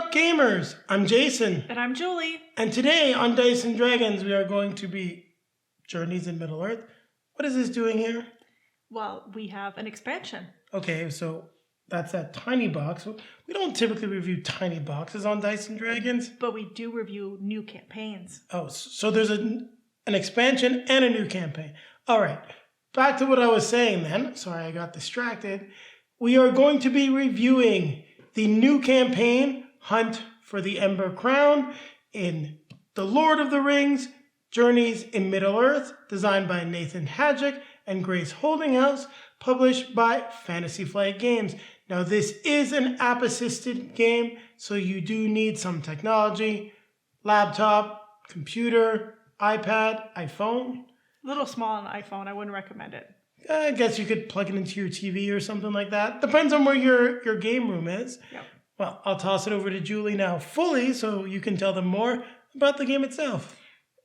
up, gamers? I'm Jason. And I'm Julie. And today on Dice and Dragons, we are going to be Journeys in Middle-earth. What is this doing here? Well, we have an expansion. Okay, so that's that tiny box. We don't typically review tiny boxes on Dice and Dragons. But we do review new campaigns. Oh, so there's an expansion and a new campaign. All right, back to what I was saying then. Sorry, I got distracted. We are going to be reviewing the new campaign, Hunt for the Ember Crown, in The Lord of the Rings, Journeys in Middle-earth, designed by Nathan Hajek and Grace Holdinghaus, published by Fantasy Flight Games. Now, this is an app-assisted game, so you do need some technology, laptop, computer, iPad, iPhone. A little small on the iPhone. I wouldn't recommend it. I guess you could plug it into your TV or something like that. Depends on where your game room is. Yep. Well, I'll toss it over to Julie now fully so you can tell them more about the game itself.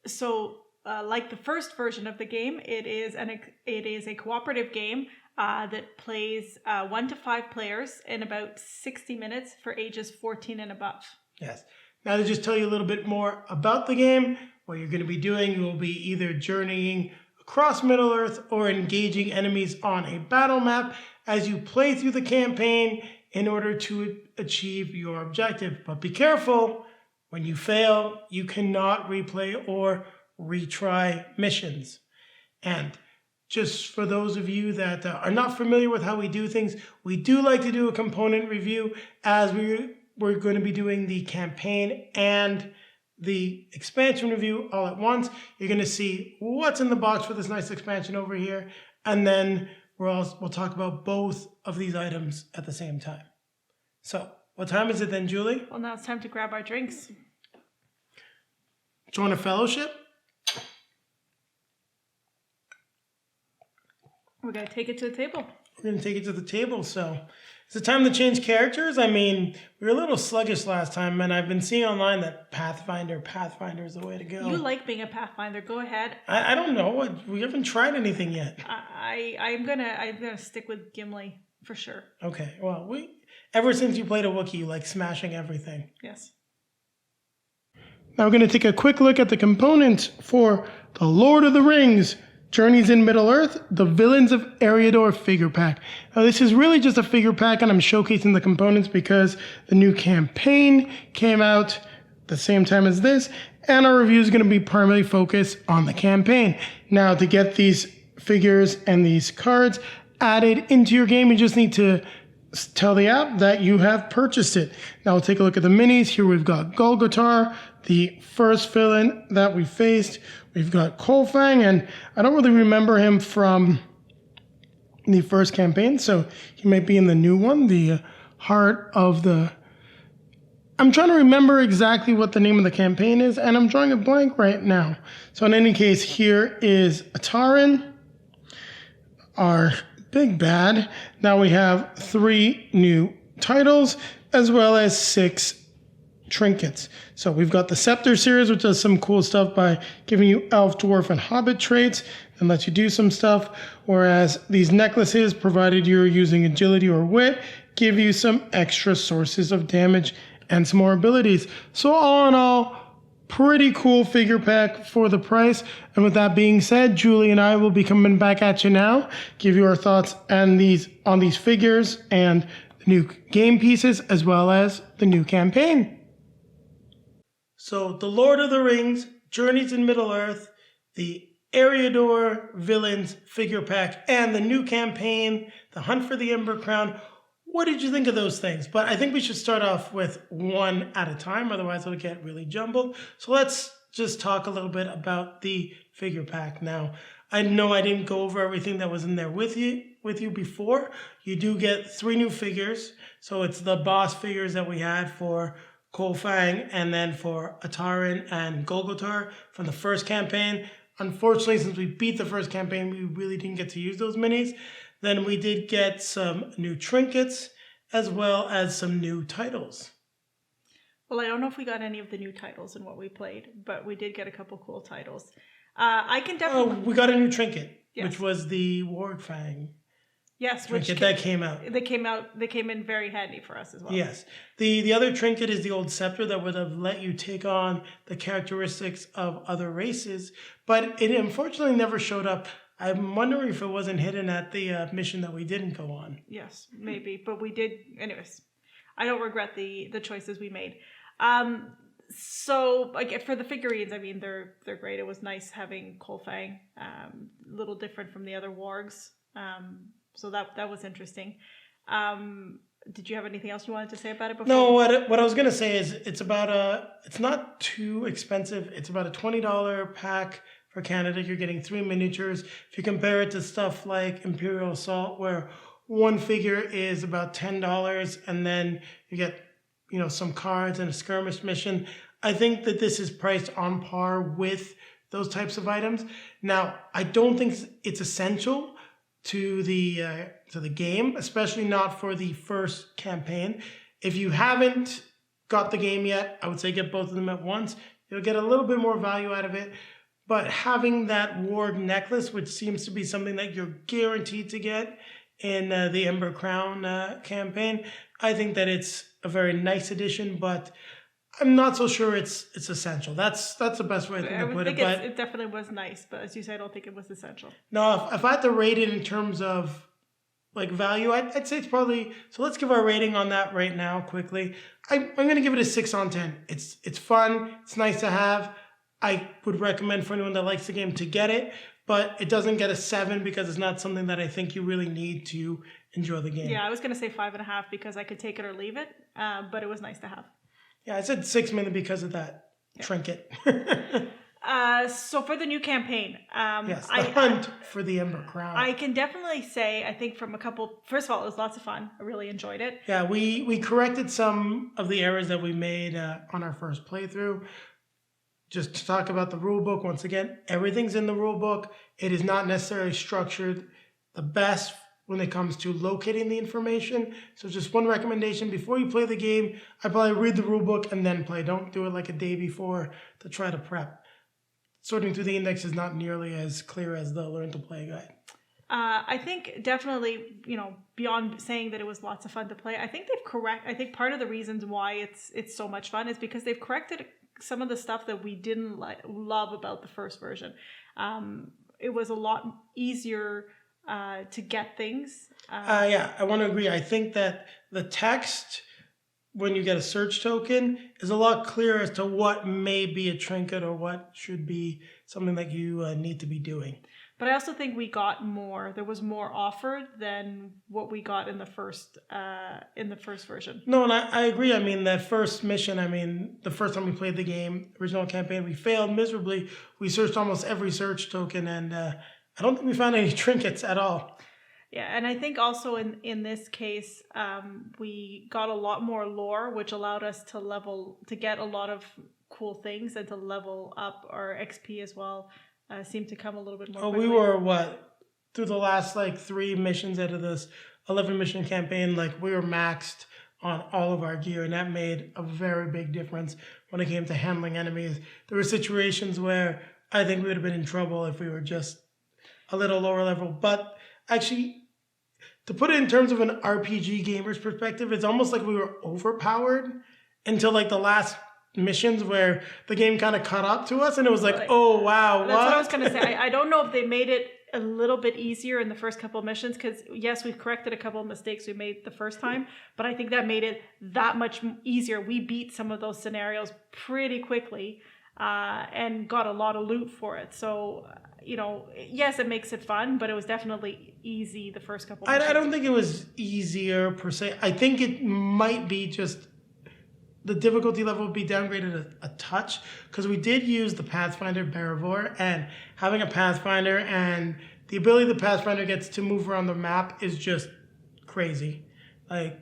So, like the first version of the game, it is a cooperative game that plays 1 to 5 players in about 60 minutes for ages 14 and above. Yes. Now to just tell you a little bit more about the game, what you're going to be doing, you will be either journeying across Middle-earth or engaging enemies on a battle map as you play through the campaign in order to achieve your objective. But be careful, when you fail, you cannot replay or retry missions. And just for those of you that are not familiar with how we do things, we do like to do a component review as we're going to be doing the campaign and the expansion review all at once. You're going to see what's in the box for this nice expansion over here, and then we'll talk about both of these items at the same time. So, what time is it then, Julie? Well, now it's time to grab our drinks. Join a fellowship? We're going to take it to the table. We're going to take it to the table, so is it time to change characters? I mean, we were a little sluggish last time, and I've been seeing online that Pathfinder is the way to go. You like being a Pathfinder. Go ahead. I don't know. We haven't tried anything yet. I'm gonna stick with Gimli for sure. Okay. Well, ever since you played a Wookiee, you like smashing everything. Yes. Now we're going to take a quick look at the components for The Lord of the Rings, Journeys in Middle-earth, the Villains of Eriador figure pack. Now this is really just a figure pack, and I'm showcasing the components because the new campaign came out the same time as this, and our review is going to be primarily focused on the campaign. Now to get these figures and these cards added into your game, you just need to tell the app that you have purchased it. Now we'll take a look at the minis. Here we've got Golgotar, the first villain that we faced. We've got Kolfang, and I don't really remember him from the first campaign, so he might be in the new one, the Heart of the... I'm trying to remember exactly what the name of the campaign is, and I'm drawing a blank right now. So in any case, here is Atarin, our big bad. Now we have 3 new titles, as well as 6 trinkets. So we've got the Scepter series, which does some cool stuff by giving you elf, dwarf, and hobbit traits and lets you do some stuff, whereas these necklaces, provided you're using agility or wit, give you some extra sources of damage and some more abilities. So all in all, pretty cool figure pack for the price. And with that being said, Julie and I will be coming back at you now, give you our thoughts on these figures and the new game pieces, as well as the new campaign. So, The Lord of the Rings, Journeys in Middle-earth, the Eriador Villains figure pack, and the new campaign, The Hunt for the Ember Crown. What did you think of those things? But I think we should start off with one at a time, otherwise it'll get really jumbled. So let's just talk a little bit about the figure pack now. I know I didn't go over everything that was in there with you before. You do get 3 new figures. So it's the boss figures that we had for Kolfang, and then for Atarin and Golgotar from the first campaign. Unfortunately, since we beat the first campaign, we really didn't get to use those minis. Then we did get some new trinkets, as well as some new titles. Well, I don't know if we got any of the new titles in what we played, but we did get a couple cool titles. I can definitely... Oh, we got a new trinket, yes, which was the Warg Fang. Yes, trinket that came out. They came in very handy for us as well. Yes. The other trinket is the old scepter that would have let you take on the characteristics of other races, but it unfortunately never showed up. I'm wondering if it wasn't hidden at the mission that we didn't go on. Yes, maybe, but we did. Anyways, I don't regret the choices we made. So like for the figurines, I mean they're great. It was nice having Kolfang, a little different from the other wargs. So that was interesting. Did you have anything else you wanted to say about it before? No, what I was gonna say is it's not too expensive. It's about a $20 pack for Canada. You're getting 3 miniatures. If you compare it to stuff like Imperial Assault, where one figure is about $10, and then you get some cards and a skirmish mission. I think that this is priced on par with those types of items. Now, I don't think it's essential to the game, especially not for the first campaign. If you haven't got the game yet, I would say get both of them at once. You'll get a little bit more value out of it. But having that warg necklace, which seems to be something that you're guaranteed to get in the Ember Crown campaign, I think that it's a very nice addition, but I'm not so sure it's essential. That's the best way to put it. But it definitely was nice, but as you said, I don't think it was essential. No, if I had to rate it in terms of like value, I'd say it's probably. So let's give our rating on that right now quickly. I'm going to give it a 6 on 10. It's fun. It's nice to have. I would recommend for anyone that likes the game to get it, but it doesn't get a 7 because it's not something that I think you really need to enjoy the game. Yeah, I was going to say 5.5 because I could take it or leave it, but it was nice to have. Yeah, I said 6 mainly because of that trinket. So for the new campaign, yes, the hunt for the Ember Crown. I can definitely say, I think from a couple, first of all, it was lots of fun. I really enjoyed it. Yeah, we corrected some of the errors that we made on our first playthrough. Just to talk about the rulebook, once again, everything's in the rulebook. It is not necessarily structured the best when it comes to locating the information. So just one recommendation, before you play the game, I probably read the rulebook and then play. Don't do it like a day before to try to prep. Sorting through the index is not nearly as clear as the Learn to Play guide. I think definitely, beyond saying that it was lots of fun to play, I think I think part of the reasons why it's so much fun is because they've corrected some of the stuff that we didn't love about the first version. It was a lot easier to get things. Yeah, I want to agree. I think that the text, when you get a search token, is a lot clearer as to what may be a trinket or what should be something that you need to be doing. But I also think we got more. There was more offered than what we got in the first version. No, and I agree. I mean, that first mission, the first time we played the game, original campaign, we failed miserably. We searched almost every search token, and I don't think we found any trinkets at all. Yeah, and I think also in this case, we got a lot more lore, which allowed us to get a lot of cool things and to level up our XP as well. Seemed to come a little bit more quickly. We were, through the last 3 missions out of this 11 mission campaign, we were maxed on all of our gear, and that made a very big difference when it came to handling enemies. There were situations where I think we would have been in trouble if we were just a little lower level. But actually, to put it in terms of an RPG gamer's perspective, it's almost like we were overpowered until the last missions where the game kind of caught up to us, and it was oh wow, that's what I was going to say. I don't know if they made it a little bit easier in the first couple of missions, because yes, we've corrected a couple of mistakes we made the first time, but I think that made it that much easier. We beat some of those scenarios pretty quickly and got a lot of loot for it. So yes, it makes it fun, but it was definitely easy the first couple of missions. I don't think it was easier per se. I think it might be just the difficulty level would be downgraded a touch, because we did use the Pathfinder Beravor, and having a Pathfinder and the ability the Pathfinder gets to move around the map is just crazy. I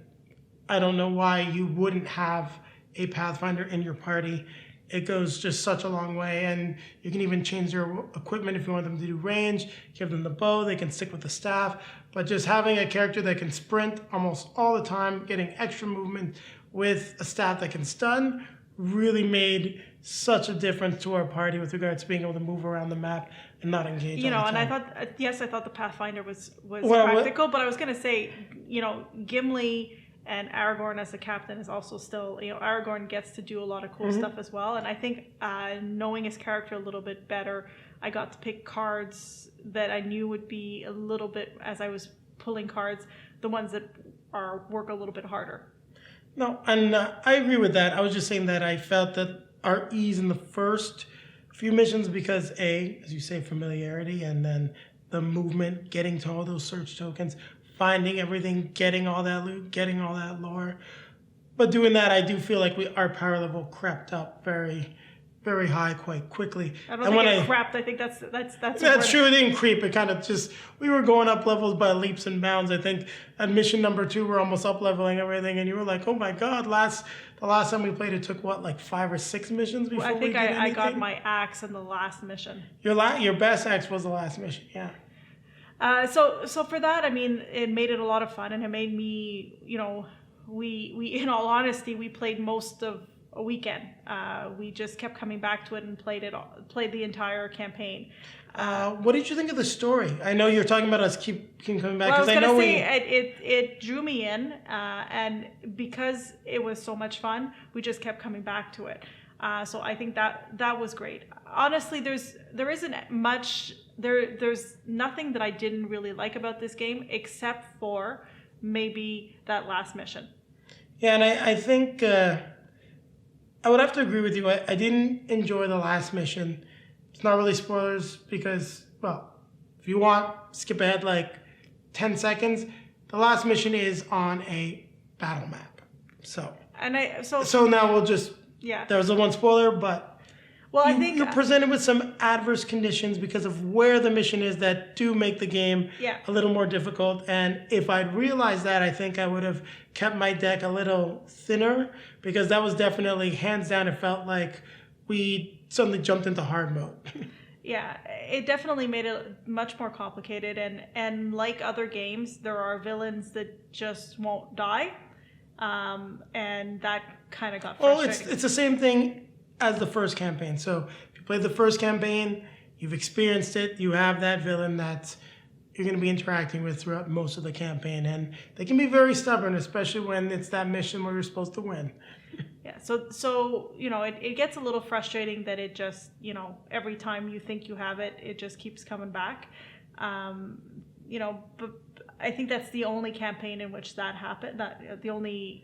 don't know why you wouldn't have a Pathfinder in your party. It goes just such a long way, and you can even change their equipment if you want them to do range. Give them the bow, they can stick with the staff, but just having a character that can sprint almost all the time, getting extra movement with a staff that can stun, really made such a difference to our party with regards to being able to move around the map and not engage. You know, all the and time. I thought the Pathfinder was Well, practical, but I was going to say, you know, Gimli and Aragorn as the captain is also still, you know, Aragorn gets to do a lot of cool stuff as well. And I think knowing his character a little bit better, I got to pick cards that I knew would be a little bit, as I was pulling cards, the ones that work a little bit harder. No, and I agree with that. I was just saying that I felt that our ease in the first few missions, because as you say, familiarity, and then the movement, getting to all those search tokens, finding everything, getting all that loot, getting all that lore. But doing that, I do feel like our power level crept up very, very high quite quickly. I don't think it crept. I think that's true. It didn't creep. It kind of just, we were going up levels by leaps and bounds. I think at mission number 2, we're almost up leveling everything, and you were like, oh my god, the last time we played, it took what, like 5 or 6 missions before I think I got my axe in the last mission. Your best axe was the last mission, yeah. So for that, I mean, it made it a lot of fun, and it made me, you know, we in all honesty, we played most of a weekend. We just kept coming back to it and played the entire campaign. What did you think of the story? I know you're talking about us keep coming back. Well, I was going to say it drew me in, and because it was so much fun, we just kept coming back to it. So I think that was great. Honestly, there isn't much. There's nothing that I didn't really like about this game except for maybe that last mission. Yeah, and I think I would have to agree with you. I didn't enjoy the last mission. It's not really spoilers because, well, if you want, skip ahead like 10 seconds. The last mission is on a battle map. So now we'll just, there was the one spoiler, but I think you're presented with some adverse conditions because of where the mission is that do make the game a little more difficult. And if I'd realized that, I think I would have kept my deck a little thinner, because that was definitely, hands down, it felt like we suddenly jumped into hard mode. Yeah, it definitely made it much more complicated. And like other games, there are villains that just won't die. And that kind of got frustrating. Well, it's the same thing as the first campaign. So if you played the first campaign, you've experienced it, you have that villain that you're going to be interacting with throughout most of the campaign, and they can be very stubborn, especially when it's that mission where you're supposed to win. Yeah, so you know, it gets a little frustrating that it just, you know, every time you think you have it, it just keeps coming back. You know, but I think that's the only campaign in which that happened. That was the only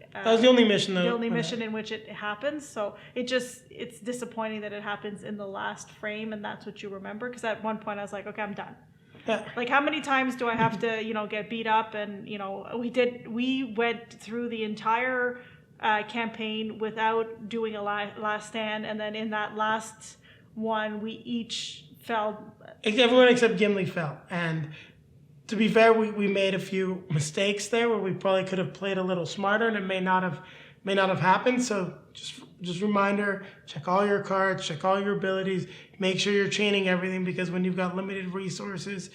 mission. The only mission in which it happens. So it's disappointing that it happens in the last frame, and that's what you remember. Because at one point I was like, okay, I'm done. Yeah. Like, how many times do I have to, you know, get beat up? And you know, we went through the entire campaign without doing a last stand, and then in that last one, we each fell. Everyone except Gimli fell, and to be fair, we made a few mistakes there where we probably could have played a little smarter, and it may not have happened. So just reminder: check all your cards, check all your abilities, make sure you're chaining everything, because when you've got limited resources,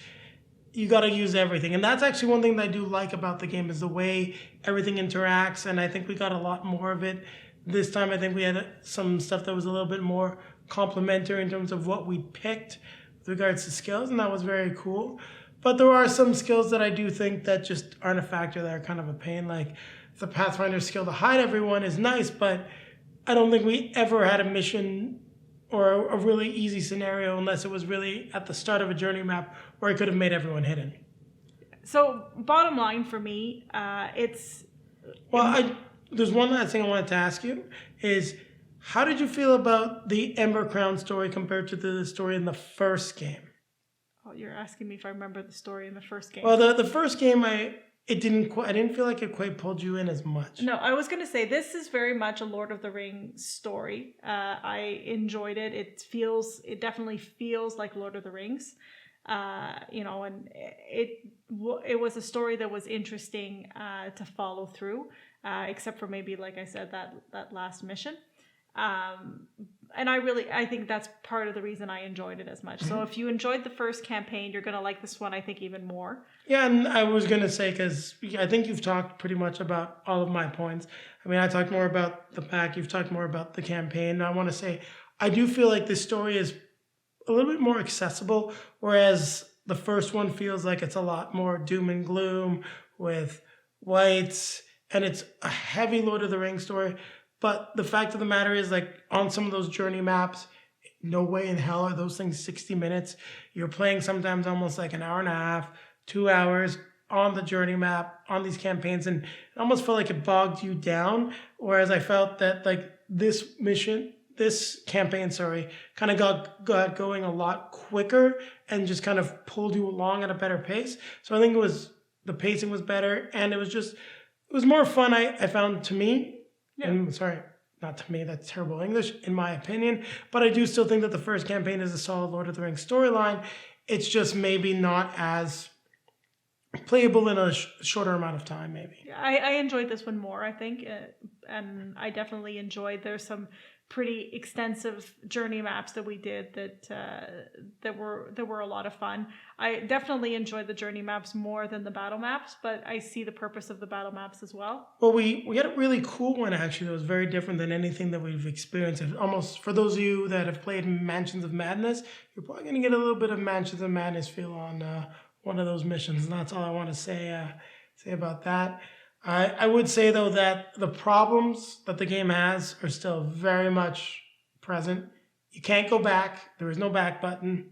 you got to use everything. And that's actually one thing that I do like about the game, is the way everything interacts. And I think we got a lot more of it this time. I think we had some stuff that was a little bit more complementary in terms of what we picked with regards to skills, and that was very cool. But there are some skills that I do think that just aren't a factor, that are kind of a pain. Like the Pathfinder skill to hide everyone is nice, but I don't think we ever had a mission or a really easy scenario unless it was really at the start of a journey map where I could have made everyone hidden. So bottom line for me, there's one last thing I wanted to ask you is, how did you feel about the Ember Crown story compared to the story in the first game? Oh, you're asking me if I remember the story in the first game. Well, the first game, I didn't feel like it quite pulled you in as much. No, I was going to say, this is very much a Lord of the Rings story. I enjoyed it. It definitely feels like Lord of the Rings. You know, and it was a story that was interesting to follow through, except for maybe, like I said, that last mission. And I think that's part of the reason I enjoyed it as much. So if you enjoyed the first campaign, you're going to like this one, I think, even more. Yeah, and I was going to say, because I think you've talked pretty much about all of my points. I mean, I talked more about the pack, you've talked more about the campaign. I want to say, I do feel like this story is a little bit more accessible, whereas the first one feels like it's a lot more doom and gloom with whites, and it's a heavy Lord of the Rings story. But the fact of the matter is, like, on some of those journey maps, no way in hell are those things 60 minutes. You're playing sometimes almost like an hour and a half, 2 hours on the journey map, on these campaigns, and it almost felt like it bogged you down. Whereas I felt that, like, this campaign, kind of got going a lot quicker and just kind of pulled you along at a better pace. So I think the pacing was better, and it was more fun, I found, to me. Yeah. And sorry, not to me, that's terrible English, in my opinion. But I do still think that the first campaign is a solid Lord of the Rings storyline. It's just maybe not as playable in a shorter amount of time, maybe. I enjoyed this one more, I think, and I definitely enjoyed. There's some pretty extensive journey maps that we did that were a lot of fun. I definitely enjoyed the journey maps more than the battle maps, but I see the purpose of the battle maps as well. Well, we had a really cool one, actually, that was very different than anything that we've experienced. Almost, for those of you that have played Mansions of Madness, you're probably going to get a little bit of Mansions of Madness feel on one of those missions, and that's all I want to say about that. I would say, though, that the problems that the game has are still very much present. You can't go back. There is no back button.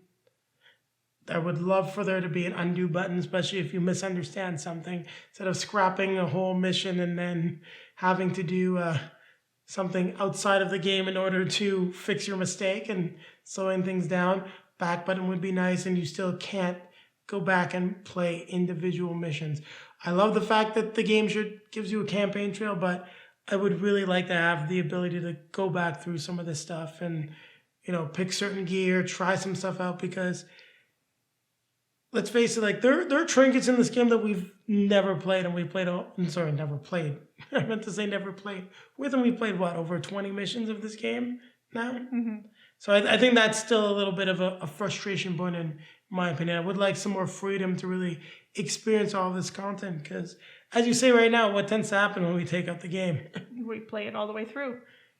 I would love for there to be an undo button, especially if you misunderstand something. Instead of scrapping a whole mission and then having to do something outside of the game in order to fix your mistake and slowing things down, back button would be nice, and you still can't go back and play individual missions. I love the fact that the game gives you a campaign trail, but I would really like to have the ability to go back through some of this stuff and, pick certain gear, try some stuff out, because let's face it, like, there are trinkets in this game that we've never played, and never played. I meant to say never played with, and we played, over 20 missions of this game now? Mm-hmm. So I think that's still a little bit of a frustration point in my opinion. I would like some more freedom to really experience all this content, because, as you say right now, what tends to happen when we take out the game? We play it all the way through.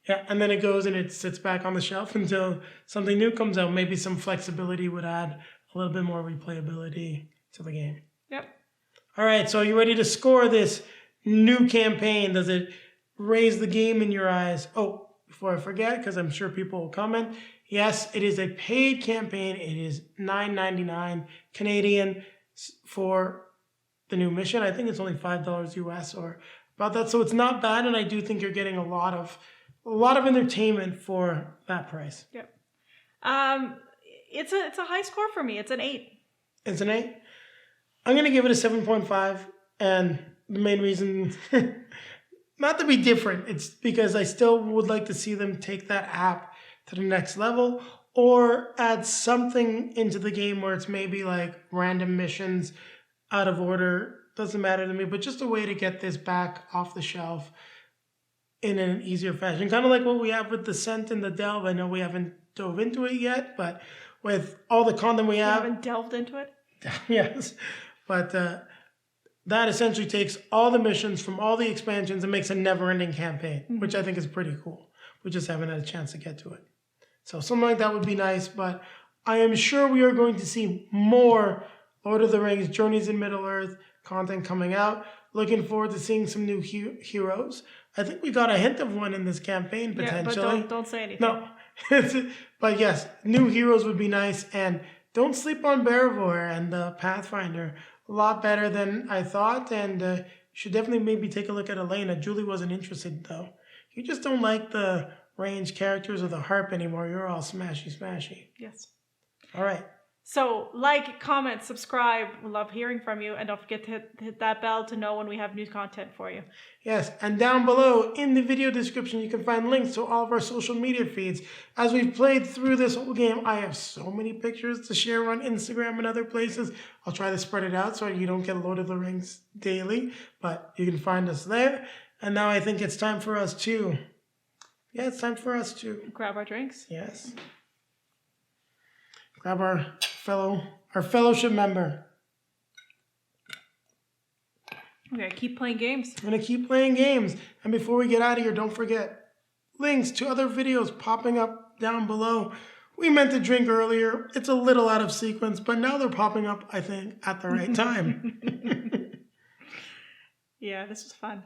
Yeah, and then it goes and it sits back on the shelf until something new comes out. Maybe some flexibility would add a little bit more replayability to the game. Yep. All right, so are you ready to score this new campaign? Does it raise the game in your eyes? Oh, before I forget, because I'm sure people will comment, yes, it is a paid campaign. It is $9.99 Canadian for the new mission. I think it's only $5 US or about that. So it's not bad, and I do think you're getting a lot of entertainment for that price. Yep. It's a high score for me. It's an 8. It's an 8. I'm gonna give it a 7.5, and the main reason, not to be different, it's because I still would like to see them take that app to the next level, or add something into the game where it's maybe like random missions out of order. Doesn't matter to me, but just a way to get this back off the shelf in an easier fashion. Kind of like what we have with Descent and the Delve. I know we haven't dove into it yet, but with all the content we have... haven't delved into it? Yes, but that essentially takes all the missions from all the expansions and makes a never-ending campaign, which I think is pretty cool. We just haven't had a chance to get to it. So something like that would be nice, but I am sure we are going to see more Lord of the Rings Journeys in Middle-earth content coming out. Looking forward to seeing some new heroes. I think we got a hint of one in this campaign, potentially. Yeah, but don't say anything. No. But yes, new heroes would be nice, and don't sleep on Beravor and the Pathfinder. A lot better than I thought, and you should definitely maybe take a look at Elena. Julie wasn't interested, though. You just don't like the range characters or the harp anymore. You're all smashy. Yes. All right. So, like, comment, subscribe. We love hearing from you. And don't forget to hit that bell to know when we have new content for you. Yes, and down below in the video description, you can find links to all of our social media feeds. As we've played through this whole game, I have so many pictures to share on Instagram and other places. I'll try to spread it out so you don't get Lord of the Rings daily, but you can find us there. And now I think it's time for us to... Yeah, it's time for us to... grab our drinks. Yes. Grab our fellowship member. Okay, keep playing games. I'm going to keep playing games. And before we get out of here, don't forget links to other videos popping up down below. We meant to drink earlier. It's a little out of sequence, but now they're popping up, I think, at the right time. Yeah, this was fun.